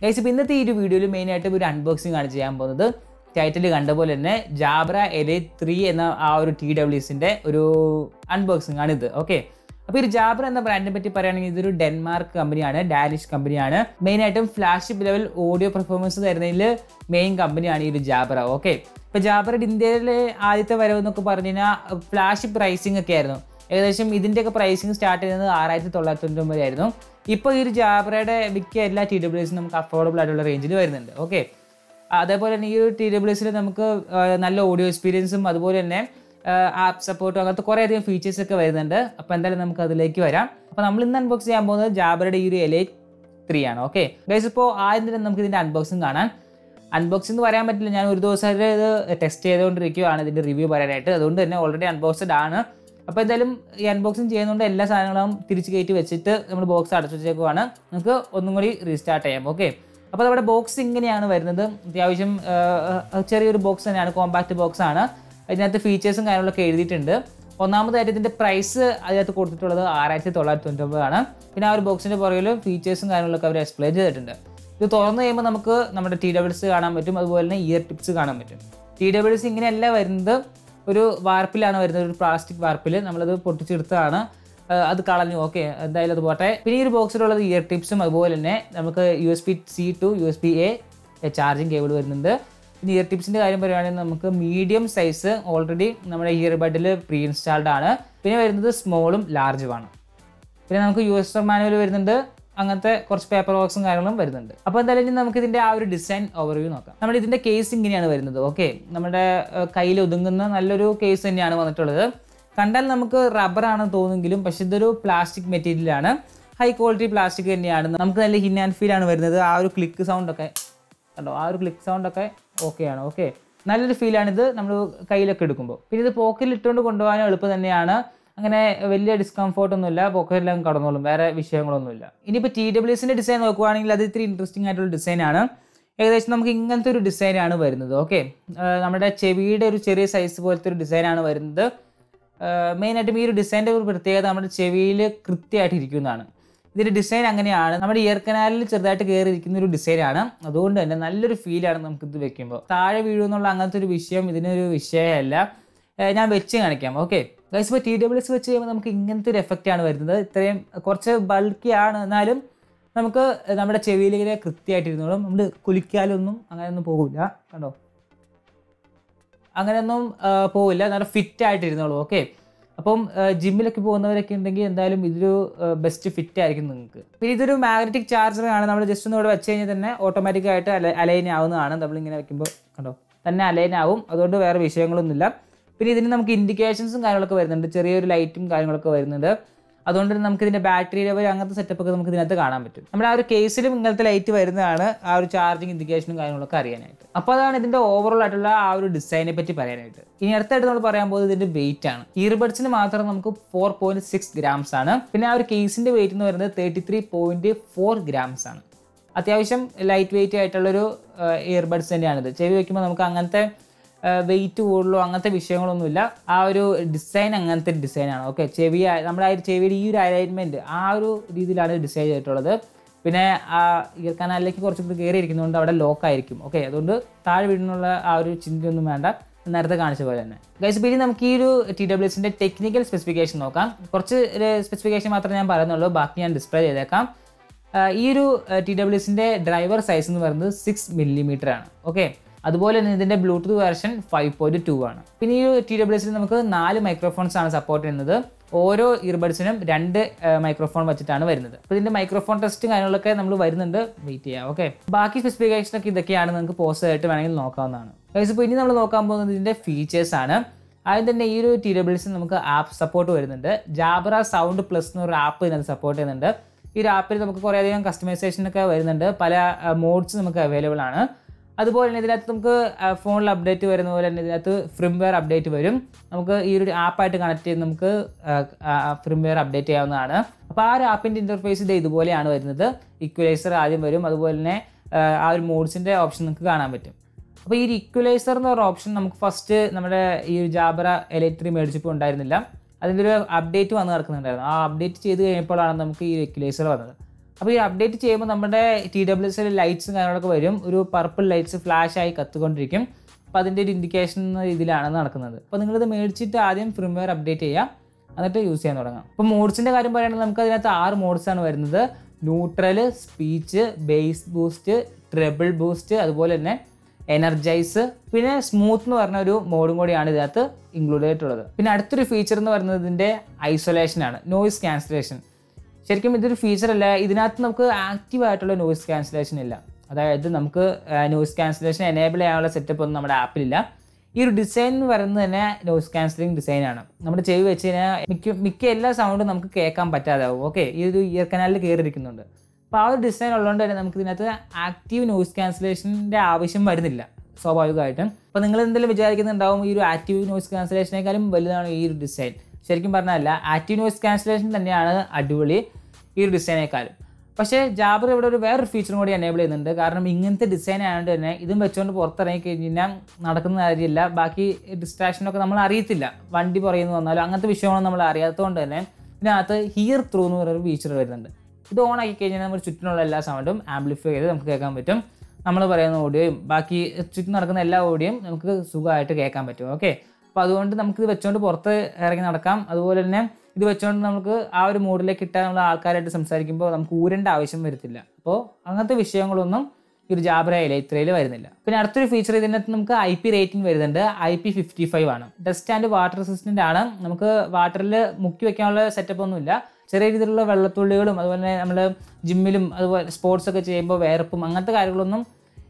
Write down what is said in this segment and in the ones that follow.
Guys ഇപ്പോൾ ഇന്നത്തെ ഈ ഒരു വീഡിയോയിൽ മെയിനായിട്ട് ഒരു അൺബോക്സിംഗ് ആണ് ചെയ്യാൻ പോകുന്നത്. ടൈറ്റിൽ കണ്ട പോലെ തന്നെ Jabra Elite 3 എന്ന ആ ഒരു TWSന്റെ ഒരു അൺബോക്സിംഗ് ആണിത്. ഓക്കെ, അപ്പോൾ ഈ Jabra എന്ന ബ്രാൻഡിനെ പറ്റി പറയുകയാണെങ്കിൽ ഇതൊരു ഡെൻമാർക്ക് കമ്പനിയാണ്, ഡാനിഷ് കമ്പനിയാണ്. മെയിനായിട്ടും ഫ്ലാഗ്ഷിപ്പ് ലെവൽ ഓഡിയോ പെർഫോമൻസ് തരുന്നതിൽ മെയിൻ കമ്പനിയാണ് ഈ ഒരു Jabra. ഓക്കെ, ഇപ്പോൾ Jabra ഇന്ത്യയിലെ ആദ്യത്തെ വരവ് എന്നൊക്കെ പറഞ്ഞു കഴിഞ്ഞാൽ ഫ്ലാഗ്ഷിപ്പ് പ്രൈസിംഗ് ഒക്കെ ആയിരുന്നു. ഏകദേശം ഇതിൻ്റെയൊക്കെ പ്രൈസിങ് സ്റ്റാർട്ട് ചെയ്യുന്നത് 6999 ആയിരുന്നു. ഇപ്പോൾ ഈ ഒരു Jabra'യുടെ മിക്ക എല്ലാ TWSും നമുക്ക് അഫോർഡബിൾ ആയിട്ടുള്ള റേഞ്ചിൽ വരുന്നുണ്ട്. ഓക്കെ, അതേപോലെ തന്നെ ഈ ഒരു TWSിൽ നമുക്ക് നല്ല ഓഡിയോ എക്സ്പീരിയൻസും അതുപോലെ തന്നെ ആപ്പ് സപ്പോർട്ടും അങ്ങനത്തെ കുറേയധികം ഫീച്ചേഴ്സൊക്കെ വരുന്നുണ്ട്. അപ്പോൾ എന്തായാലും നമുക്ക് അതിലേക്ക് വരാം. അപ്പോൾ നമ്മൾ ഇന്ന് അൺബോക്സ് ചെയ്യാൻ പോകുന്നത് Jabra'യുടെ ഈ ഒരു Elite 3 ആണ്. ഓക്കെ ഗൈസ്, ഇപ്പോൾ ആദ്യം തന്നെ നമുക്ക് ഇതിൻ്റെ അൺബോക്സിങ് കാണാം. അൺബോക്സിംഗ് എന്ന് പറയാൻ പറ്റില്ല, ഞാൻ ഒരു ദിവസം ഇത് ടെസ്റ്റ് ചെയ്തുകൊണ്ടിരിക്കുകയാണ് ഇതിൻ്റെ റിവ്യൂ പറയാനായിട്ട്. അതുകൊണ്ട് തന്നെ ഓൾറെഡി അൺബോക്സ്ഡ് ആണ്. അപ്പോൾ എന്തായാലും ഈ അൺബോക്സിങ് ചെയ്യുന്നതുകൊണ്ട് എല്ലാ സാധനങ്ങളും തിരിച്ച് കയറ്റി വെച്ചിട്ട് നമ്മൾ ബോക്സ് അടച്ചു വെച്ചേക്കുവാണ്. നമുക്ക് ഒന്നും കൂടി റീസ്റ്റാർട്ട് ചെയ്യാം. ഓക്കെ, അപ്പോൾ നമ്മുടെ ബോക്സ് ഇങ്ങനെയാണ് വരുന്നത്. അത്യാവശ്യം ചെറിയൊരു ബോക്സ് തന്നെയാണ്, കോമ്പാക്റ്റ് ബോക്സ് ആണ്. അതിനകത്ത് ഫീച്ചേഴ്സും കാര്യങ്ങളൊക്കെ എഴുതിയിട്ടുണ്ട്. ഒന്നാമതായിട്ട് ഇതിൻ്റെ പ്രൈസ് അതിനകത്ത് കൊടുത്തിട്ടുള്ളത് 6999 ആണ്. പിന്നെ ആ ഒരു ബോക്സിൻ്റെ പുറകിൽ ഫീച്ചേഴ്സും കാര്യങ്ങളൊക്കെ അവർ എക്സ്പ്ലെയിൻ ചെയ്തിട്ടുണ്ട്. ഇത് തുറന്നു കഴിയുമ്പോൾ നമുക്ക് നമ്മുടെ TWS കാണാൻ പറ്റും, അതുപോലെ തന്നെ ഇയർ ടിപ്സ് കാണാൻ പറ്റും. TWS ഇങ്ങനെയല്ല വരുന്നത്, ഒരു വാർപ്പിലാണ് വരുന്നത്, ഒരു പ്ലാസ്റ്റിക് വാർപ്പിൽ. നമ്മളത് പൊട്ടിച്ചെടുത്താണ്, അത് കളഞ്ഞു. ഓക്കെ, എന്തായാലും അത് പോട്ടെ. പിന്നെ ഈ ഒരു ബോക്സിലുള്ളത് ഇയർ ടിപ്സും അതുപോലെ തന്നെ നമുക്ക് USB-C to USB-A charging cable വരുന്നുണ്ട്. പിന്നെ ഇയർ ടിപ്സിൻ്റെ കാര്യം പറയുകയാണെങ്കിൽ നമുക്ക് മീഡിയം സൈസ് ഓൾറെഡി നമ്മുടെ ഇയർബഡിൽ പ്രീ ഇൻസ്റ്റാൾഡ് ആണ്. പിന്നെ വരുന്നത് സ്മോളും ലാർജുമാണ്. പിന്നെ നമുക്ക് യൂസർ മാനുവൽ വരുന്നുണ്ട്, അങ്ങനത്തെ കുറച്ച് പേപ്പർ വർക്ക്സും കാര്യങ്ങളും വരുന്നുണ്ട്. അപ്പോൾ എന്തായാലും നമുക്ക് ഇതിൻ്റെ ആ ഒരു ഡിസൈൻ ഓവർവ്യൂ നോക്കാം. നമ്മുടെ ഇതിൻ്റെ കേസ് ഇങ്ങനെയാണ് വരുന്നത്. ഓക്കെ, നമ്മുടെ കയ്യിൽ ഒതുങ്ങുന്ന നല്ലൊരു കേസ് തന്നെയാണ് വന്നിട്ടുള്ളത്. കണ്ടാൽ നമുക്ക് റബ്ബറാണെന്ന് തോന്നുമെങ്കിലും പക്ഷേ ഇതൊരു പ്ലാസ്റ്റിക് മെറ്റീരിയലാണ്, ഹൈ ക്വാളിറ്റി പ്ലാസ്റ്റിക് തന്നെയാണ്. നമുക്ക് നല്ല ഹിൻ ആൻഡ് ഫീൽ ആണ് വരുന്നത്. ആ ഒരു ക്ലിക്ക് സൗണ്ടൊക്കെ കണ്ടോ, ആ ഒരു ക്ലിക്ക് സൗണ്ടൊക്കെ ഓക്കെയാണ്. ഓക്കെ, നല്ലൊരു ഫീലാണിത് നമ്മൾ കയ്യിലൊക്കെ എടുക്കുമ്പോൾ. പിന്നെ ഇത് പോക്കറ്റിൽ ഇട്ടുകൊണ്ട് കൊണ്ടുപോകാനും എളുപ്പം തന്നെയാണ്. അങ്ങനെ വലിയ ഡിസ്കംഫോർട്ടൊന്നുമില്ല, പോക്കറ്റിലെല്ലാം കടന്നോളും, വേറെ വിഷയങ്ങളൊന്നുമില്ല. ഇനിയിപ്പോൾ TWSന്റെ ഡിസൈൻ നോക്കുവാണെങ്കിൽ അത് ഇത്തിരി ഇൻട്രസ്റ്റിംഗ് ആയിട്ടുള്ള ഡിസൈനാണ്. ഏകദേശം നമുക്ക് ഇങ്ങനത്തെ ഒരു ഡിസൈനാണ് വരുന്നത്. ഓക്കെ, നമ്മുടെ ചെവിയുടെ ഒരു ചെറിയ സൈസ് പോലത്തെ ഒരു ഡിസൈനാണ് വരുന്നത്. മെയിനായിട്ടും ഈ ഒരു ഡിസൈൻ്റെ ഒരു പ്രത്യേകത നമ്മുടെ ചെവിയിൽ കൃത്യമായിട്ട് ഇരിക്കുന്നതാണ്. ഇതിൻ്റെ ഡിസൈൻ അങ്ങനെയാണ്, നമ്മുടെ ഇയർ കനാലിൽ ചെറുതായിട്ട് കയറിയിരിക്കുന്ന ഒരു ഡിസൈനാണ്. അതുകൊണ്ട് തന്നെ നല്ലൊരു ഫീലാണ് നമുക്കിത് വെക്കുമ്പോൾ. താഴെ വീഴുമെന്നുള്ള അങ്ങനത്തെ ഒരു വിഷയം ഇതിനൊരു വിഷയമല്ല. ഞാൻ വെച്ച് കാണിക്കാം. ഓക്കെ ഗൈസ്, ഇപ്പോൾ TWS വെച്ച് കഴിയുമ്പോൾ നമുക്ക് ഇങ്ങനത്തെ ഒരു എഫക്റ്റാണ് വരുന്നത്. ഇത്രയും കുറച്ച് ബൾക്കിയാണ്, എന്നാലും നമുക്ക് നമ്മുടെ ചെവിയിലിങ്ങനെ കൃത്യമായിട്ടിരുന്നോളും. നമ്മൾ കുലിക്കാലൊന്നും അങ്ങനെയൊന്നും പോകില്ല, കണ്ടോ, അങ്ങനെയൊന്നും പോവില്ല, നല്ല ഫിറ്റായിട്ടിരുന്നോളൂ. ഓക്കെ, അപ്പം ജിമ്മിലൊക്കെ പോകുന്നവരൊക്കെ ഉണ്ടെങ്കിൽ എന്തായാലും ഇതൊരു ബെസ്റ്റ് ഫിറ്റ് ആയിരിക്കും നിങ്ങൾക്ക്. പിന്നെ ഇതൊരു മാഗ്നറ്റിക് ചാർജറാണ്. നമ്മൾ ജസ്റ്റ് ഒന്ന് ഇവിടെ വെച്ച് കഴിഞ്ഞാൽ തന്നെ ഓട്ടോമാറ്റിക്കായിട്ട് അലൈൻ ആവുന്നതാണ്. നമ്മളിങ്ങനെ വെക്കുമ്പോൾ കണ്ടോ തന്നെ അലൈൻ ആവും, അതുകൊണ്ട് വേറെ വിഷയങ്ങളൊന്നുമില്ല. പിന്നെ ഇതിന് നമുക്ക് ഇൻഡിക്കേഷൻസും കാര്യങ്ങളൊക്കെ വരുന്നുണ്ട്, ചെറിയൊരു ലൈറ്റും കാര്യങ്ങളൊക്കെ വരുന്നുണ്ട്. അതുകൊണ്ട് തന്നെ നമുക്ക് ഇതിൻ്റെ ബാറ്ററി ലെവൽ അങ്ങനത്തെ സെറ്റപ്പൊക്കെ നമുക്ക് ഇതിനകത്ത് കാണാൻ പറ്റും. നമ്മുടെ ആ ഒരു കേസിലും ഇങ്ങനത്തെ ലൈറ്റ് വരുന്നതാണ് ആ ഒരു ചാർജിങ് ഇൻഡിക്കേഷനും കാര്യങ്ങളൊക്കെ അറിയാനായിട്ട്. അപ്പോൾ അതാണ് ഇതിൻ്റെ ഓവറോൾ ആയിട്ടുള്ള ആ ഒരു ഡിസൈനെ പറ്റി പറയാനായിട്ട്. ഇനി അടുത്തായിട്ട് നമ്മൾ പറയാൻ പോകുന്നത് ഇതിൻ്റെ വെയിറ്റ് ആണ്. ഇയർബഡ്സിന് മാത്രം നമുക്ക് 4.6 grams ആണ്. പിന്നെ ആ ഒരു കേസിൻ്റെ വെയിറ്റ് എന്ന് പറയുന്നത് 33.4 grams ആണ്. അത്യാവശ്യം ലൈറ്റ് വെയിറ്റ് ആയിട്ടുള്ളൊരു ഇയർബഡ്സ് തന്നെയാണിത്. ചെവി വയ്ക്കുമ്പോൾ നമുക്ക് അങ്ങനത്തെ വെയിറ്റ് കൂടുതലോ അങ്ങനത്തെ വിഷയങ്ങളൊന്നുമില്ല. ആ ഒരു ഡിസൈൻ അങ്ങനത്തെ ഡിസൈനാണ്. ഓക്കെ, നമ്മുടെ ആ ഒരു ചെവിയുടെ ഈ ഒരു അലൈൻമെൻറ്റ് ആ ഒരു രീതിയിലാണ് ഡിസൈൻ ചെയ്തിട്ടുള്ളത്. പിന്നെ ആ ഇയർ കനാലിലേക്ക് കുറച്ചുകൂടി കയറി ഇരിക്കുന്നതുകൊണ്ട് അവിടെ ലോക്കായിരിക്കും. ഓക്കെ, അതുകൊണ്ട് താഴെ വീടിനുള്ള ആ ഒരു ചിന്തയൊന്നും വേണ്ട, നേരത്തെ കാണിച്ച പോലെ തന്നെ. ഗൈസ്, പിന്നെ നമുക്ക് ഈ ഒരു TWSന്റെ ടെക്നിക്കൽ സ്പെസിഫിക്കേഷൻ നോക്കാം. കുറച്ച് സ്പെസിഫിക്കേഷൻ മാത്രമേ ഞാൻ പറയുന്നുള്ളൂ, ബാക്കി ഞാൻ ഡിസ്പ്ലേ ചെയ്തേക്കാം. ഈ ഒരു TWSന്റെ ഡ്രൈവർ സൈസ് എന്ന് പറയുന്നത് 6 mm ആണ്. ഓക്കെ, അതുപോലെ തന്നെ ഇതിൻ്റെ ബ്ലൂടൂത്ത് വെർഷൻ 5.2 ആണ്. പിന്നെ ഈ TWSൽ നമുക്ക് 4 മൈക്രോഫോൺസ് ആണ് സപ്പോർട്ട് ചെയ്യുന്നത്. ഓരോ ഇയർബഡ്സിനും 2 മൈക്രോഫോൺ വെച്ചിട്ടാണ് വരുന്നത്. അപ്പോൾ ഇതിൻ്റെ മൈക്രോഫോൺ ടെസ്റ്റും കാര്യങ്ങളൊക്കെ നമ്മൾ വരുന്നുണ്ട്, വെയിറ്റ് ചെയ്യാം. ഓക്കെ, ബാക്കി സ്പെസിഫിക്കേഷനൊക്കെ ഇതൊക്കെയാണ്, നിങ്ങൾക്ക് പോസ്റ്റ് ആയിട്ട് വേണമെങ്കിൽ നോക്കാവുന്നതാണ്. ഇപ്പോൾ ഇനി നമ്മൾ നോക്കാൻ പോകുന്നത് ഇതിൻ്റെ ഫീച്ചേഴ്സാണ്. ആദ്യം തന്നെ ഈ ഒരു TWSൽ നമുക്ക് ആപ്പ് സപ്പോർട്ട് വരുന്നുണ്ട്. Jabra സൗണ്ട് പ്ലസ് എന്നൊരു ആപ്പ് ഇതിനകത്ത് സപ്പോർട്ട് ചെയ്യുന്നുണ്ട്. ഈ ഒരു ആപ്പിൽ നമുക്ക് കുറേയധികം കസ്റ്റമൈസേഷനൊക്കെ വരുന്നുണ്ട്, പല മോഡ്സ് നമുക്ക് അവൈലബിൾ ആണ്. അതുപോലെ തന്നെ ഇതിനകത്ത് നമുക്ക് ഫോണിൽ അപ്ഡേറ്റ് വരുന്ന പോലെ തന്നെ ഇതിനകത്ത് ഫ്രിംവെയർ അപ്ഡേറ്റ് വരും. നമുക്ക് ഈ ഒരു ആപ്പായിട്ട് കണക്ട് ചെയ്ത് നമുക്ക് ഫ്രിംവെയർ അപ്ഡേറ്റ് ചെയ്യാവുന്നതാണ്. അപ്പോൾ ആ ഒരു ആപ്പിൻ്റെ ഇൻ്റർഫേസ് ഇതുപോലെയാണ് വരുന്നത്. ഇക്വലൈസർ ആദ്യം വരും, അതുപോലെ തന്നെ ആ ഒരു മോഡ്സിൻ്റെ ഓപ്ഷൻ നമുക്ക് കാണാൻ പറ്റും. അപ്പോൾ ഈ ഒരു ഇക്വലൈസർ എന്ന് പറഞ്ഞ ഓപ്ഷൻ നമുക്ക് ഫസ്റ്റ് നമ്മുടെ ഈ ഒരു Jabra Elite 3 മേടിച്ചപ്പോൾ ഉണ്ടായിരുന്നില്ല. അതിൻ്റെ ഒരു അപ്ഡേറ്റ് വന്ന് കിടക്കുന്നുണ്ടായിരുന്നു. ആ അപ്ഡേറ്റ് ചെയ്ത് കഴിഞ്ഞപ്പോഴാണ് നമുക്ക് ഈ ഇക്വലൈസർ വന്നത്. അപ്പോൾ ഈ അപ്ഡേറ്റ് ചെയ്യുമ്പോൾ നമ്മുടെ TWS ലൈറ്റ്സും കാര്യങ്ങളൊക്കെ വരും, ഒരു പർപ്പിൾ ലൈറ്റ്സ് ഫ്ലാഷ് ആയി കത്തുകൊണ്ടിരിക്കും. അപ്പോൾ അതിൻ്റെ ഒരു ഇൻഡിക്കേഷൻ എന്ന രീതിയിലാണ് നടക്കുന്നത്. അപ്പോൾ നിങ്ങളിത് മേടിച്ചിട്ട് ആദ്യം ഫിർംവെയർ അപ്ഡേറ്റ് ചെയ്യുക, എന്നിട്ട് യൂസ് ചെയ്യാൻ തുടങ്ങാം. അപ്പോൾ മോഡ്സിൻ്റെ കാര്യം പറയുകയാണെങ്കിൽ നമുക്ക് അതിനകത്ത് 6 മോഡ്സാണ് വരുന്നത്. Neutral, speech, base boost, treble boost, അതുപോലെ തന്നെ എനർജൈസ്, പിന്നെ സ്മൂത്ത് എന്ന് പറഞ്ഞ ഒരു മോഡും കൂടിയാണ് ഇതിനകത്ത് ഇൻക്ലൂഡ് ചെയ്തിട്ടുള്ളത്. പിന്നെ അടുത്തൊരു ഫീച്ചർ എന്ന് പറയുന്നത് ഇതിൻ്റെ ഐസൊലേഷൻ ആണ്, നോയിസ് ക്യാൻസലേഷൻ. ശരിക്കും ഇതൊരു ഫീച്ചറല്ല, ഇതിനകത്ത് നമുക്ക് ആക്റ്റീവ് ആയിട്ടുള്ള നോയിസ് ക്യാൻസലേഷൻ ഇല്ല. അതായത് നമുക്ക് നോയിസ് ക്യാൻസലേഷൻ എനേബിൾ ചെയ്യാനുള്ള സെറ്റപ്പ് ഒന്നും നമ്മുടെ ആപ്പിലില്ല. ഈ ഒരു ഡിസൈൻ എന്ന് പറയുന്നത് തന്നെ നോയിസ് ക്യാൻസലിംഗ് ഡിസൈനാണ്. നമ്മുടെ ചെവി വെച്ച് കഴിഞ്ഞാൽ മിക്ക എല്ലാ സൗണ്ടും നമുക്ക് കേൾക്കാൻ പറ്റാതാവും. ഓക്കെ, ഈ ഒരു ഇയർ കനാലിൽ കയറിയിരിക്കുന്നുണ്ട്. അപ്പോൾ ആ ഒരു ഡിസൈൻ ഉള്ളതുകൊണ്ട് തന്നെ നമുക്ക് ഇതിനകത്ത് ആക്റ്റീവ് നോയിസ് ക്യാൻസലേഷൻ്റെ ആവശ്യം വരുന്നില്ല സ്വാഭാവികമായിട്ടും. അപ്പോൾ നിങ്ങൾ എന്തെങ്കിലും വിചാരിക്കുന്നുണ്ടാവും ഈ ഒരു ആക്റ്റീവ് നോയിസ് ക്യാൻസലേഷനേക്കാളും വലുതാണ് ഈ ഒരു ഡിസൈൻ. ശരിക്കും പറഞ്ഞാൽ ആക്റ്റീവ് നോയിസ് ക്യാൻസലേഷൻ തന്നെയാണ് അടിപൊളി ഈ ഒരു ഡിസൈനേക്കാളും. പക്ഷേ ജാബ്ര ഇവിടെ വേറൊരു ഫീച്ചറും കൂടി എനേബിൾ ചെയ്യുന്നുണ്ട്. കാരണം ഇങ്ങനത്തെ ഡിസൈൻ ആയതുകൊണ്ട് തന്നെ ഇതും വെച്ചുകൊണ്ട് പുറത്തിറങ്ങി കഴിഞ്ഞാൽ നടക്കുന്ന കാര്യമില്ല. ബാക്കി ഡിസ്ട്രാക്ഷനൊക്കെ നമ്മൾ അറിയത്തില്ല, വണ്ടി പുറയുന്നു വന്നാലും അങ്ങനത്തെ വിഷയങ്ങളൊന്നും നമ്മൾ അറിയാത്തതുകൊണ്ട് തന്നെ ഇതിനകത്ത് ഹിയർ ത്രൂ എന്ന് പറയുന്നൊരു ഫീച്ചർ വരുന്നുണ്ട്. ഇത് ഓൺ ആക്കി കഴിഞ്ഞാൽ നമ്മൾ ചുറ്റിനുള്ള എല്ലാ സൗണ്ടും ആംപ്ലിഫൈ ചെയ്ത് നമുക്ക് കേൾക്കാൻ പറ്റും. നമ്മൾ പറയുന്ന ഓഡിയോയും ബാക്കി ചുറ്റും നടക്കുന്ന എല്ലാ ഓഡിയോയും നമുക്ക് സുഖമായിട്ട് കേൾക്കാൻ പറ്റും. ഓക്കെ, അപ്പോൾ അതുകൊണ്ട് നമുക്കിത് വെച്ചുകൊണ്ട് പുറത്ത് ഇറങ്ങി നടക്കാം. അതുപോലെ തന്നെ ഇത് വെച്ചുകൊണ്ട് നമുക്ക് ആ ഒരു മൂഡിലേക്ക് ഇട്ടാൽ നമ്മൾ ആൾക്കാരായിട്ട് സംസാരിക്കുമ്പോൾ നമുക്ക് ഊരേണ്ട ആവശ്യം വരത്തില്ല. അപ്പോൾ അങ്ങനത്തെ വിഷയങ്ങളൊന്നും ഈ ഒരു ജാബ്ര എലൈറ്റ് 3 വരുന്നില്ല. പിന്നെ അടുത്തൊരു ഫീച്ചർ ഇതിനകത്ത് നമുക്ക് IP റേറ്റിംഗ് വരുന്നുണ്ട്. IP55 ആണ്. ഡസ്റ്റ് ആൻഡ് വാട്ടർ റെസിസ്റ്റൻ്റ് ആണ്. നമുക്ക് വാട്ടറിൽ മുക്കി വെക്കാനുള്ള സെറ്റപ്പ് ഒന്നുമില്ല. ചെറിയ രീതിയിലുള്ള വെള്ളത്തുള്ളികളും അതുപോലെ തന്നെ നമ്മൾ ജിമ്മിലും അതുപോലെ സ്പോർട്സ് ഒക്കെ ചെയ്യുമ്പോൾ വേർപ്പും അങ്ങനത്തെ കാര്യങ്ങളൊന്നും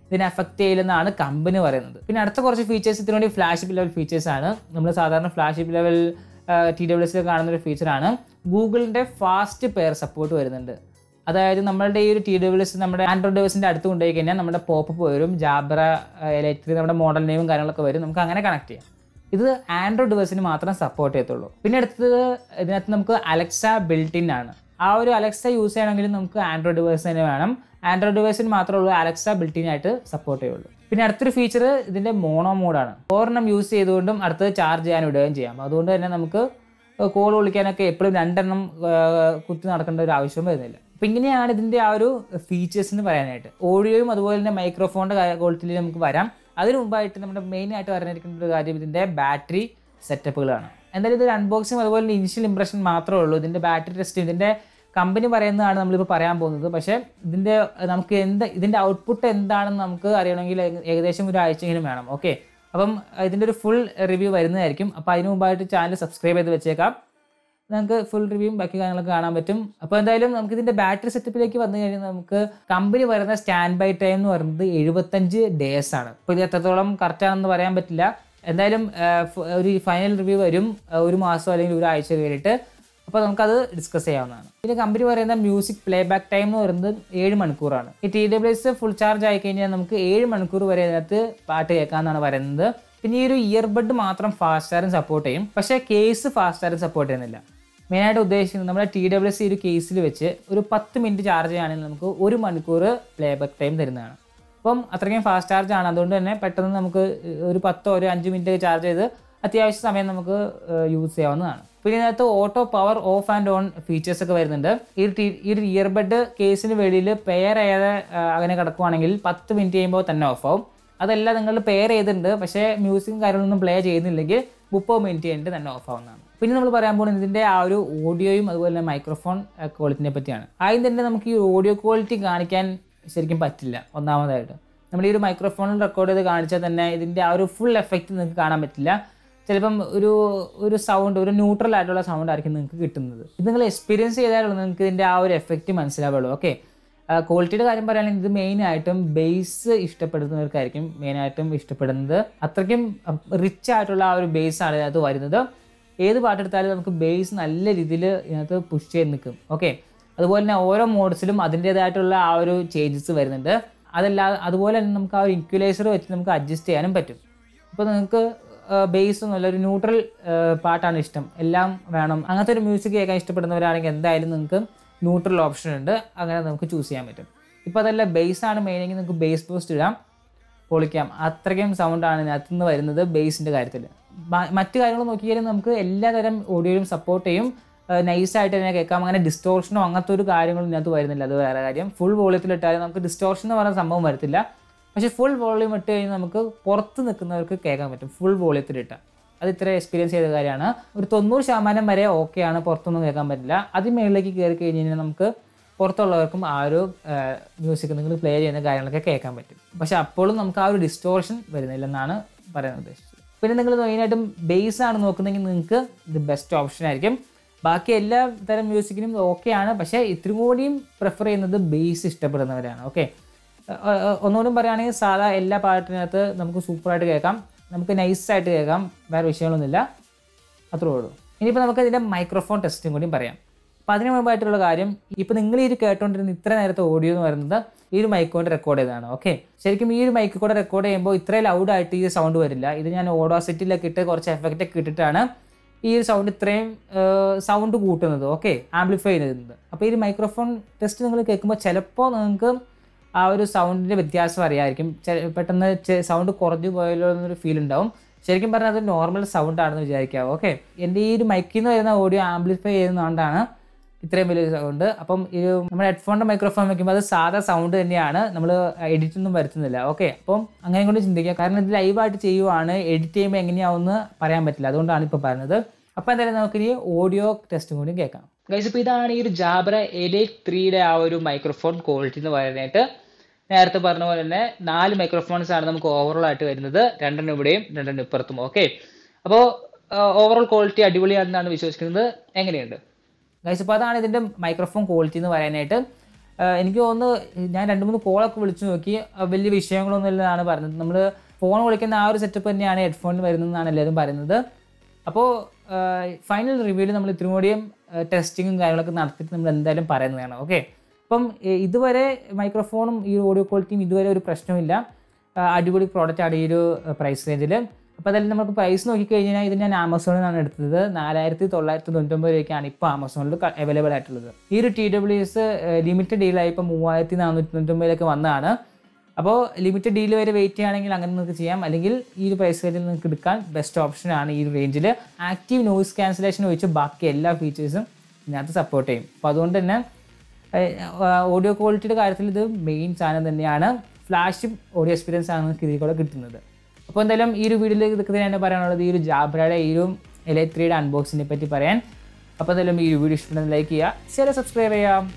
ഇതിനെ അഫക്റ്റ് ചെയ്യില്ലെന്നാണ് കമ്പനി പറയുന്നത്. പിന്നെ അടുത്ത കുറച്ച് ഫീച്ചേഴ്സ് ഇതിനു വേണ്ടി ഫ്ലാഗ്ഷിപ്പ് ലെവൽ ഫീച്ചേഴ്സാണ്. നമ്മൾ സാധാരണ ഫ്ലാഗ്ഷിപ്പ് ലെവൽ TWS കാണുന്നൊരു ഫീച്ചറാണ്. ഗൂഗിളിൻ്റെ ഫാസ്റ്റ് പെയർ സപ്പോർട്ട് വരുന്നുണ്ട്. അതായത് നമ്മളുടെ ഈ ഒരു TWS നമ്മുടെ ആൻഡ്രോയിഡ് ഡിവൈസിൻ്റെ അടുത്ത് കൊണ്ടുപോയി കഴിഞ്ഞാൽ നമ്മുടെ പോപ്പപ്പ് വരും, ജാബ്ര എലൈറ്റ് നമ്മുടെ മോഡൽ നെയിമും കാര്യങ്ങളൊക്കെ വരും, നമുക്ക് അങ്ങനെ കണക്ട് ചെയ്യാം. ഇത് ആൻഡ്രോയിഡ് ഡിവൈസിന് മാത്രം സപ്പോർട്ട് ചെയ്യത്തുള്ളൂ. പിന്നെ അടുത്തത് ഇതിനകത്ത് നമുക്ക് അലക്സ ബിൽറ്റ് ഇൻ ആണ്. ആ ഒരു അലക്സ യൂസ് ചെയ്യണമെങ്കിൽ നമുക്ക് ആൻഡ്രോയിഡ് ഡിവൈസ് തന്നെ വേണം. ആൻഡ്രോയിഡ് ഡിവൈസിന് മാത്രമേ ഉള്ളൂ അലക്സ ബിൽറ്റ് ഇൻ ആയിട്ട് സപ്പോർട്ട് ചെയ്യുള്ളൂ. പിന്നെ അടുത്തൊരു ഫീച്ചർ ഇതിൻ്റെ മോണോ മോഡാണ്. 4 യൂസ് ചെയ്തുകൊണ്ടും അടുത്തത് ചാർജ് ചെയ്യാൻ ഇടുകയും ചെയ്യാം. അതുകൊണ്ട് തന്നെ നമുക്ക് കോൾ വിളിക്കാനൊക്കെ എപ്പോഴും 2 കുത്തി നടക്കേണ്ട ഒരു ആവശ്യം വരുന്നില്ല. അപ്പോൾ ഇങ്ങനെയാണ് ഇതിൻ്റെ ആ ഒരു ഫീച്ചേഴ്സിന് പറയാനായിട്ട്. ഓഡിയോയും അതുപോലെ തന്നെ മൈക്രോഫോണിൻ്റെ ക്വാളിറ്റിയിൽ നമുക്ക് വരാം. അതിന് മുമ്പായിട്ട് നമ്മുടെ മെയിനായിട്ട് പറഞ്ഞിരിക്കുന്ന ഒരു കാര്യം ഇതിൻ്റെ ബാറ്ററി സെറ്റപ്പുകളാണ്. എന്തായാലും ഇതൊരു അൺബോക്സിങ് അതുപോലെ തന്നെ ഇനിഷ്യൽ ഇംപ്രഷൻ മാത്രമേ ഉള്ളൂ. ഇതിൻ്റെ ബാറ്ററി ടെസ്റ്റ് ഇതിൻ്റെ കമ്പനി പറയുന്നതാണ് നമ്മളിപ്പോൾ പറയാൻ പോകുന്നത്. പക്ഷേ നമുക്ക് ഇതിൻ്റെ ഔട്ട്പുട്ട് എന്താണെന്ന് നമുക്ക് അറിയണമെങ്കിൽ ഏകദേശം ഒരു ആഴ്ചയെങ്കിലും വേണം. ഓക്കെ, അപ്പം ഇതിൻ്റെ ഒരു ഫുൾ റിവ്യൂ വരുന്നതായിരിക്കും. അപ്പോൾ അതിന് മുമ്പായിട്ട് ചാനൽ സബ്സ്ക്രൈബ് ചെയ്ത് വെച്ചേക്കാം. നമുക്ക് ഫുൾ റിവ്യൂവും ബാക്കി കാര്യങ്ങളൊക്കെ കാണാൻ പറ്റും. അപ്പോൾ എന്തായാലും നമുക്ക് ഇതിൻ്റെ ബാറ്ററി സെറ്റപ്പിലേക്ക് വന്നു കഴിഞ്ഞാൽ നമുക്ക് കമ്പനി പറയുന്ന സ്റ്റാൻഡ് ബൈ ടൈം എന്ന് പറയുന്നത് 75 days ആണ്. അപ്പോൾ ഇത് എത്രത്തോളം കറക്റ്റാണെന്ന് പറയാൻ പറ്റില്ല. എന്തായാലും ഒരു ഫൈനൽ റിവ്യൂ വരും 1 മാസം അല്ലെങ്കിൽ 1 ആഴ്ച കഴിഞ്ഞിട്ട്. അപ്പോൾ നമുക്കത് ഡിസ്കസ് ചെയ്യാവുന്നതാണ്. പിന്നെ കമ്പനി പറയുന്ന മ്യൂസിക് പ്ലേ ബാക്ക് ടൈം എന്ന് പറയുന്നത് 7 മണിക്കൂറാണ്. ഈ TWS ഫുൾ ചാർജ് ആയി കഴിഞ്ഞാൽ നമുക്ക് 7 മണിക്കൂർ വരെ അതിനകത്ത് പാട്ട് കേൾക്കാമെന്നാണ് പറയുന്നത്. പിന്നെ ഈ ഒരു ഇയർബഡ് മാത്രം ഫാസ്റ്റ് ചാർജിങ് സപ്പോർട്ട് ചെയ്യും, പക്ഷേ കേസ് ഫാസ്റ്റ് ചാർജിങ് സപ്പോർട്ട് ചെയ്യുന്നില്ല. മെയിനായിട്ട് ഉദ്ദേശിക്കുന്നത് നമ്മുടെ TWS ഈ ഒരു കേസിൽ വെച്ച് ഒരു 10 മിനിറ്റ് ചാർജ് ചെയ്യുകയാണെങ്കിൽ നമുക്ക് 1 മണിക്കൂർ പ്ലേ ബാക്ക് ടൈം തരുന്നതാണ്. അപ്പം അത്രയ്ക്കും ഫാസ്റ്റ് ചാർജ് ആണ്. അതുകൊണ്ട് തന്നെ പെട്ടെന്ന് നമുക്ക് ഒരു 10 or 5 മിനിറ്റ് ചാർജ് ചെയ്ത് അത്യാവശ്യ സമയം നമുക്ക് യൂസ് ചെയ്യാവുന്നതാണ്. പിന്നെ ഇതിനകത്ത് auto power of and on features ഒക്കെ വരുന്നുണ്ട്. ഈ ഒരു ഇയർബഡ് കേസിന് വെളിയിൽ പെയർ ചെയ്യാതെ അങ്ങനെ കിടക്കുവാണെങ്കിൽ 10 മിനിറ്റ് കഴിയുമ്പോൾ തന്നെ ഓഫ് ആവും. അതെല്ലാം നിങ്ങൾ പെയർ ചെയ്തിട്ടുണ്ട്, പക്ഷേ മ്യൂസിക്കും കാര്യങ്ങളൊന്നും പ്ലേ ചെയ്യുന്നില്ലെങ്കിൽ 30 മിനിറ്റ് കഴിഞ്ഞിട്ട് തന്നെ ഓഫ് ആവുന്നതാണ്. പിന്നെ നമ്മൾ പറയാൻ പോകുന്നത് ഇതിൻ്റെ ആ ഒരു ഓഡിയോയും അതുപോലെ തന്നെ മൈക്രോഫോൺ ക്വാളിറ്റിനെ പറ്റിയാണ്. ആദ്യം തന്നെ നമുക്ക് ഈ ഓഡിയോ ക്വാളിറ്റി കാണിക്കാൻ ശരിക്കും പറ്റില്ല. ഒന്നാമതായിട്ട് നമ്മൾ ഈ ഒരു മൈക്രോഫോണിൽ റെക്കോർഡ് ചെയ്ത് കാണിച്ചാൽ തന്നെ ഇതിൻ്റെ ആ ഒരു ഫുൾ എഫക്റ്റ് നിങ്ങൾക്ക് കാണാൻ പറ്റില്ല. ചിലപ്പം ഒരു സൗണ്ട്, ഒരു ന്യൂട്രൽ ആയിട്ടുള്ള സൗണ്ട് ആയിരിക്കും നിങ്ങൾക്ക് കിട്ടുന്നത്. ഇത് നിങ്ങൾ എക്സ്പീരിയൻസ് ചെയ്താലുള്ള നിങ്ങൾക്ക് ഇതിൻ്റെ ആ ഒരു എഫക്റ്റ് മനസ്സിലാവുള്ളൂ. ഓക്കെ, ക്വാളിറ്റിയുടെ കാര്യം പറയുകയാണെങ്കിൽ ഇത് മെയിനായിട്ടും ബേസ് ഇഷ്ടപ്പെടുന്നവർക്കായിരിക്കും മെയിനായിട്ടും ഇഷ്ടപ്പെടുന്നത്. അത്രയ്ക്കും റിച്ച് ആയിട്ടുള്ള ആ ഒരു ബേസാണ് ഇതിനകത്ത് വരുന്നത്. ഏത് പാട്ടെടുത്താലും നമുക്ക് ബേസ് നല്ല രീതിയിൽ ഇതിനകത്ത് പുഷ് ചെയ്ത് നിൽക്കും. ഓക്കെ, അതുപോലെ തന്നെ ഓരോ മോഡ്സിലും അതിൻ്റേതായിട്ടുള്ള ആ ഒരു ചേഞ്ചസ് വരുന്നുണ്ട്. അതുപോലെ തന്നെ നമുക്ക് ആ ഒരു ഇക്വലൈസർ വെച്ച് നമുക്ക് അഡ്ജസ്റ്റ് ചെയ്യാനും പറ്റും. അപ്പോൾ നിങ്ങൾക്ക് ബേസ് ഒന്നുമല്ല, ഒരു ന്യൂട്രൽ പാട്ടാണ് ഇഷ്ടം, എല്ലാം വേണം, അങ്ങനത്തെ ഒരു മ്യൂസിക് കേൾക്കാൻ ഇഷ്ടപ്പെടുന്നവരാണെങ്കിൽ എന്തായാലും നിങ്ങൾക്ക് ന്യൂട്രൽ ഓപ്ഷൻ ഉണ്ട്, അങ്ങനെ നമുക്ക് ചൂസ് ചെയ്യാൻ പറ്റും. ഇപ്പോൾ അതല്ല ബേസാണ് മെയിനെങ്കിൽ നിങ്ങൾക്ക് ബേസ് ബൂസ്റ്റ് ഇടാം, പൊളിക്കാം. അത്രയ്ക്കും സൗണ്ടാണ് ഇതിനകത്തുനിന്ന് വരുന്നത് ബേസിൻ്റെ കാര്യത്തിൽ. മറ്റു കാര്യങ്ങൾ നോക്കിയാലും നമുക്ക് എല്ലാതരം ഓഡിയോയും സപ്പോർട്ട് ചെയ്യും. നൈസായിട്ട് തന്നെ കേൾക്കാം. അങ്ങനെ ഡിസ്റ്റോർഷനോ അങ്ങനത്തെ ഒരു കാര്യങ്ങളും ഇതിനകത്ത് വരുന്നില്ല. അത് വേറെ കാര്യം. ഫുൾ വോളിയത്തിൽ ഇട്ടാലും നമുക്ക് ഡിസ്റ്റോർഷൻ എന്ന് പറയുന്ന സംഭവം വരത്തില്ല. പക്ഷേ ഫുൾ വോളിയം ഇട്ട് കഴിഞ്ഞാൽ നമുക്ക് പുറത്ത് നിൽക്കുന്നവർക്ക് കേൾക്കാൻ പറ്റും ഫുൾ വോളിയത്തിൽ ഇട്ടാൽ. അത് ഇത്ര എക്സ്പീരിയൻസ് ചെയ്ത കാര്യമാണ്. ഒരു 90% വരെ ഓക്കെയാണ്, പുറത്തൊന്നും കേൾക്കാൻ പറ്റില്ല. അതിന് മുകളിലേക്ക് കയറി കഴിഞ്ഞ് കഴിഞ്ഞാൽ നമുക്ക് പുറത്തുള്ളവർക്കും ആ ഒരു മ്യൂസിക് നിങ്ങൾ പ്ലേ ചെയ്യുന്ന കാര്യങ്ങളൊക്കെ കേൾക്കാൻ പറ്റും. പക്ഷേ അപ്പോഴും നമുക്ക് ആ ഒരു ഡിസ്റ്റോർഷൻ വരുന്നില്ലെന്നാണ് പറയാൻ ഉദ്ദേശിച്ചത്. പിന്നെ നിങ്ങൾ മെയിനായിട്ടും ബേസ് ആണ് നോക്കുന്നതെങ്കിൽ നിങ്ങൾക്ക് ഇത് ബെസ്റ്റ് ഓപ്ഷൻ ആയിരിക്കും. ബാക്കി എല്ലാ തരം മ്യൂസിക്കിനും ഓക്കെയാണ്, പക്ഷേ ഇത്തിരി കൂടിയും പ്രിഫർ ചെയ്യുന്നത് ബേസ് ഇഷ്ടപ്പെടുന്നവരാണ്. ഓക്കെ, ഒന്നുകൂടി പറയുകയാണെങ്കിൽ സാധാ എല്ലാ പാട്ടിനകത്ത് നമുക്ക് സൂപ്പറായിട്ട് കേൾക്കാം, നമുക്ക് നൈസായിട്ട് കേൾക്കാം, വേറെ വിഷയങ്ങളൊന്നുമില്ല, അത്രേ ഉള്ളൂ. ഇനിയിപ്പോൾ നമുക്ക് ഇതിൻ്റെ മൈക്രോഫോൺ ടെസ്റ്റും കൂടിയും പറയാം. അപ്പോൾ അതിന് മുമ്പായിട്ടുള്ള കാര്യം, ഇപ്പോൾ നിങ്ങൾ ഈ കേട്ടുകൊണ്ടിരുന്ന ഇത്ര നേരത്തെ ഓഡിയോ എന്ന് പറയുന്നത് ഈ ഒരു മൈക്ക് കൊണ്ട് റെക്കോർഡ് ചെയ്തതാണ്. ഓക്കെ, ശരിക്കും ഈ ഒരു മൈക്ക് കൂടെ റെക്കോർഡ് ചെയ്യുമ്പോൾ ഇത്രയും ലൗഡായിട്ട് ഈ സൗണ്ട് വരില്ല. ഇത് ഞാൻ ഓഡോസിറ്റിയിലൊക്കെ ഇട്ട് കുറച്ച് എഫക്റ്റൊക്കെ ഇട്ടിട്ടാണ് ഈ ഒരു സൗണ്ട് ഇത്രയും സൗണ്ട് കൂട്ടുന്നത്, ഓക്കെ, ആംപ്ലിഫൈ ചെയ്യുന്നത്. അപ്പോൾ ഈ ഒരു മൈക്രോഫോൺ ടെസ്റ്റ് നിങ്ങൾ കേൾക്കുമ്പോൾ ചിലപ്പോൾ നിങ്ങൾക്ക് ആ ഒരു സൗണ്ടിൻ്റെ വ്യത്യാസം അറിയാമായിരിക്കും. പെട്ടെന്ന് സൗണ്ട് കുറഞ്ഞു പോയല്ലോ എന്നൊരു ഫീൽ ഉണ്ടാവും. ശരിക്കും പറഞ്ഞാൽ അത് നോർമൽ സൗണ്ടാണെന്ന് വിചാരിക്കാം. ഓക്കെ, എൻ്റെ ഈ ഒരു മൈക്കിൽ നിന്ന് വരുന്ന ഓഡിയോ ആംപ്ലിഫൈ ചെയ്യുന്നതുകൊണ്ടാണ് ഇത്രയും വലിയ സൗണ്ട്. അപ്പം ഈ നമ്മുടെ ഹെഡ്ഫോണിൻ്റെ മൈക്രോഫോൺ വയ്ക്കുമ്പോൾ അത് സാധാ സൗണ്ട് തന്നെയാണ്, നമ്മൾ എഡിറ്റൊന്നും വരുത്തുന്നില്ല. ഓക്കെ, അപ്പം അങ്ങനെ കൊണ്ട് ചിന്തിക്കുക. കാരണം ഇത് ലൈവായിട്ട് ചെയ്യുവാണ്, എഡിറ്റ് ചെയ്യുമ്പോൾ എങ്ങനെയാവുമെന്ന് പറയാൻ പറ്റില്ല, അതുകൊണ്ടാണ് ഇപ്പോൾ പറഞ്ഞത്. അപ്പോൾ എന്തായാലും നമുക്കിനി ഓഡിയോ ടെസ്റ്റും കൂടി കേൾക്കാം. ഗൈസ്, ഇപ്പോൾ ഇതാണ് ഈ ഒരു ജാബ്ര എലൈറ്റ് 3യുടെ ആ ഒരു മൈക്രോഫോൺ ക്വാളിറ്റി എന്ന് പറയാനായിട്ട്. നേരത്തെ പറഞ്ഞ പോലെ തന്നെ 4 മൈക്രോഫോൺസ് ആണ് നമുക്ക് ഓവറോൾ ആയിട്ട് വരുന്നത്, 2 ഇവിടെയും 2 ഇപ്പുറത്തും. ഓക്കെ, അപ്പോൾ ഓവറോൾ ക്വാളിറ്റി അടിപൊളിയാണെന്നാണ് വിശ്വസിക്കുന്നത്. എങ്ങനെയുണ്ട് ഗൈസ്? അപ്പോൾ അതാണ് ഇതിൻ്റെ മൈക്രോഫോൺ ക്വാളിറ്റി എന്ന് പറയാനായിട്ട്. എനിക്ക് തോന്നുന്നു ഞാൻ 2-3 കോളൊക്കെ വിളിച്ചു നോക്കി, വലിയ വിഷയങ്ങളൊന്നും ഇല്ലെന്നാണ് പറഞ്ഞത്. നമ്മൾ ഫോൺ വിളിക്കുന്ന ആ ഒരു സെറ്റപ്പ് തന്നെയാണ് ഹെഡ്ഫോണിൽ വരുന്നതെന്നാണ് എല്ലാവരും പറയുന്നത്. അപ്പോൾ ഫൈനൽ റിവ്യൂവിൽ നമ്മൾ ഇത്തിരി കൂടിയും ടെസ്റ്റിങ്ങും കാര്യങ്ങളൊക്കെ നടത്തിയിട്ട് നമ്മൾ എന്തായാലും പറയുന്നതാണ്. ഓക്കെ, അപ്പം ഇതുവരെ മൈക്രോഫോണും ഈ ഓഡിയോ ക്വാളിറ്റിയും ഇതുവരെ ഒരു പ്രശ്നമില്ല. അടിപൊളി പ്രോഡക്റ്റാണ് ഈ ഒരു പ്രൈസ് റേഞ്ചിൽ. അപ്പോൾ അതായത് നമുക്ക് പ്രൈസ് നോക്കിക്കഴിഞ്ഞാൽ ഇത് ഞാൻ ആമസോണിൽ നിന്നാണ് എടുത്തത്. 4999 രൂപയ്ക്കാണ് ഇപ്പോൾ ആമസോണിൽ അവൈലബിൾ ആയിട്ടുള്ളത്. ഈ ഒരു TWS ലിമിറ്റഡ് ഡീലായി ഇപ്പോൾ 3499 വന്നതാണ്. അപ്പോൾ ലിമിറ്റഡ് ഡീൽ വരെ വെയിറ്റ് ചെയ്യുകയാണെങ്കിൽ അങ്ങനെ നിങ്ങൾക്ക് ചെയ്യാം, അല്ലെങ്കിൽ ഈ ഒരു പ്രൈസ് റേഞ്ചിൽ നിങ്ങൾക്ക് എടുക്കാൻ ബെസ്റ്റ് ഓപ്ഷനാണ് ഈ ഒരു റേഞ്ചിൽ. ആക്റ്റീവ് നോയിസ് ക്യാൻസലേഷൻ ഒഴിച്ച് ബാക്കി എല്ലാ ഫീച്ചേഴ്സും ഇതിനകത്ത് സപ്പോർട്ട് ചെയ്യും. അപ്പോൾ അതുകൊണ്ട് തന്നെ ഓഡിയോ ക്വാളിറ്റിയുടെ കാര്യത്തിൽ ഇത് മെയിൻ സാധനം തന്നെയാണ്. ഫ്ലാഗ്ഷിപ്പ് ഓഡിയോ എക്സ്പീരിയൻസ് ആണ് നിങ്ങൾക്ക് ഇതിൽ കൂടെ കിട്ടുന്നത്. അപ്പോൾ എന്തായാലും ഈ ഒരു വീഡിയോയിൽ ഇതൊക്കെ തന്നെ പറയാനുള്ളത് ഈ ഒരു ജാബ്രയുടെ ഈ ഒരു എലൈറ്റ് 3യുടെ അൺബോക്സിനെ പറ്റി പറയാൻ. അപ്പോൾ എന്തായാലും ഈ ഒരു വീഡിയോ ഇഷ്ടപ്പെടുന്നത് ലൈക്ക് ചെയ്യുക, ഷെയർ, സബ്സ്ക്രൈബ് ചെയ്യാം.